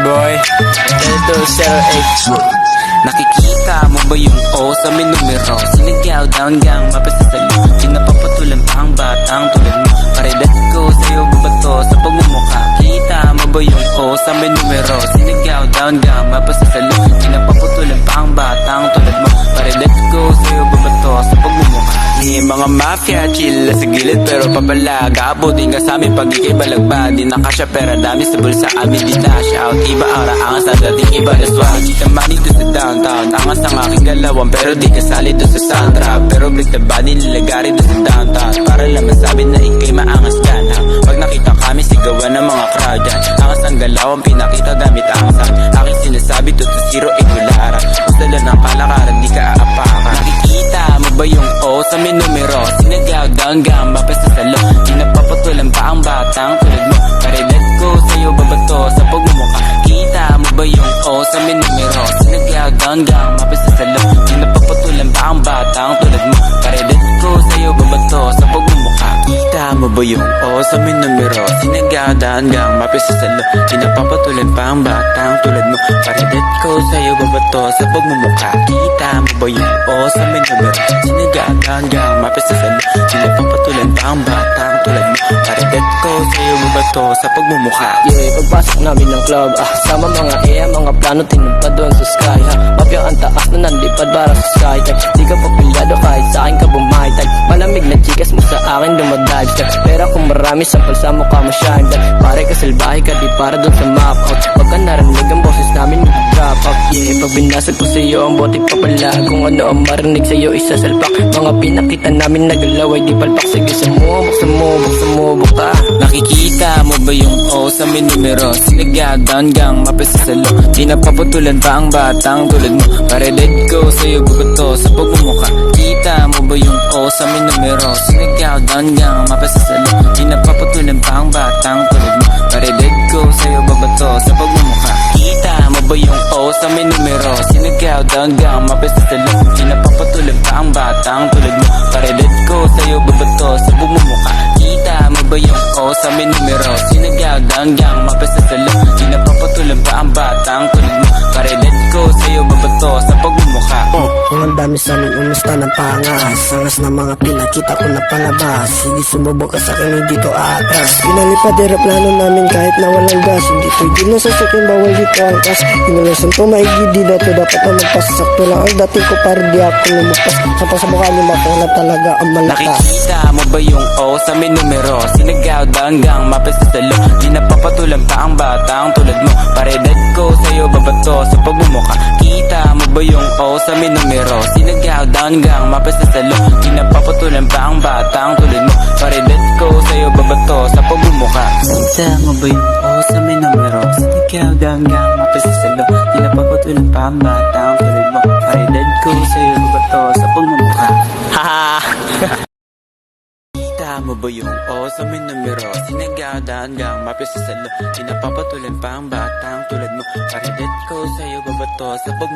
boy Ito 08. Nakikita mo ba yung O sa may numero? Sinigyaw down gang, mapasa sa loob. Pinapapatulan pa ang batang tulad mo. Paredat ko sa'yo babato sa pagmumukha. Kita mo ba yung O sa may numero? Sinigyaw down gang, mapasa sa loob. Pinapapatulan pa ang batang tulad mo. Paredat ko sa'yo babato sa pagmumukha. Mga mafia, chill sa gilid pero papalaga. Abutin ka sa amin pag ikay balagba. Di na kasya pera dami sa bulsa amin. Di dash out, iba ang raangas sa dating iba na swag. Chika money to sa downtown. Angas ang aking galawang pero di kasali to sa soundtrack. Pero break the body nilagari to sa downtown. Para lang masabi na ikay maangas ka na. Pag nakita kami sigawan ng mga crowd yan. Angas ang galawang pinakita gamit ang sound. Aking sinasabi to sa zero ikulara. Gusto lang ng palakaran di ka aapakan. Nakikita mo ba yung O sa may numero? Sinagaw down gang, mapasa sa loob. Pinapapatulan pa ang batang tulad mo. Paredat ko sa'yo babato sa pagmumukha. Kita mo ba yung O sa may numero? Sinagaw down gang, mapasa sa loob. Pinapapatulan pa ang batang tulad mo. Paredat ko sa'yo babato sa pagmumukha. Kita mo ba yung O sa may numero? Sinagaw down gang, mapasa sa loob. Pinapapatulan pa ang batang tulad mo. Paredat ko sa'yo babato sa pagmumukha. Kita mo ba yung O sa may numero? Sinagaw down gang, mapasa sa loob. Pinapapatulan pa ang batang tulad mo. Paredat ko sa'yo babato sa pagmumukha. Yeah, pagpasok namin ng club, sama mga mga plano tinod pa doon sa sky, Mafia ang taas na nandipad para sa sky, Di ka papilyado kahit sa akin ka bumaytag. Malamig na chikas mo sa akin dumadive, Pero kung marami sampal sa mukha mo shine, Pare ka salbahe ka di para doon sa map out. Pagka narinig ang boses namin mag-drop out. Yeah, pag binasag ko sa'yo ang bote papala. Kung ano ang marinig sa'yo isasalpak. Mga pinakita namin nagalaw ay di palpak. Sige sumubok ka. Nakikita mo ba yung O sa may numero? Sinagaw down gang, mapasa sa loob. Pinapapatulan pa ang batang tulad mo. Paredat ko sa'yo babato sa pagmumukha. Kita mo ba yung O sa may numero? Sinagaw down gang, mapasa sa loob. Pinapapatulan pa ang batang tulad mo. Paredat ko sa'yo babato sa pagmumukha. Kita mo ba yung O sa may numero? Sinagaw down gang, mapasa sa loob. Pinapapatulan pa ang batang tulad mo. Paredat ko sa'yo babato sa pagmumukha. Kita mo ba yung O sa may numero? Sinagaw down gang, mapasa sa loob. Pinapapatulan pa ang batang tulad mo. Paredat ko sa'yo babato sa pagmumukha. Ang dami sa amin umusta ng pangas. Sangas na mga pinakita ko na palabas. Sige sumubok ka sa akin, hindi to atas. Pinalipad aeroplano namin kahit na walang gas. Hindi to hindi na sasakin, bawal dito ang kas. Pinulasan to maigi, di na to dapat na magpasasakto lang. Ang dating ko para di ako lumagpas. Sa mukha niyo makuna talaga ang malakas. Nakikita mo ba yung O sa may numero? Sinagaw down gang, mapasa sa loob. Di napapatulan pa ang batang tulad mo. Paredat ko sa'yo babato sa pagmumukha. Kita mo ba yung O sa may numero? Sinagaw down gang, mapasa sa loob. Di napapatulan pa ang batang tulad mo. Paredat ko sa'yo babato sa pagmumukha. Kita mo ba yung O sa may numero? Sinagaw down gang, mapasa sa loob. Di napapatulan pa ang batang tulad mo. Paredat ko sa'yo babato sa pagmumukha. Haha! Kita mo ba yung O sa may numero? Sinagaw down gang, mapasa sa loob. Di napapatulan pa ang batang tulad mo. Paredat ko sa'yo babato sa pagmumukha.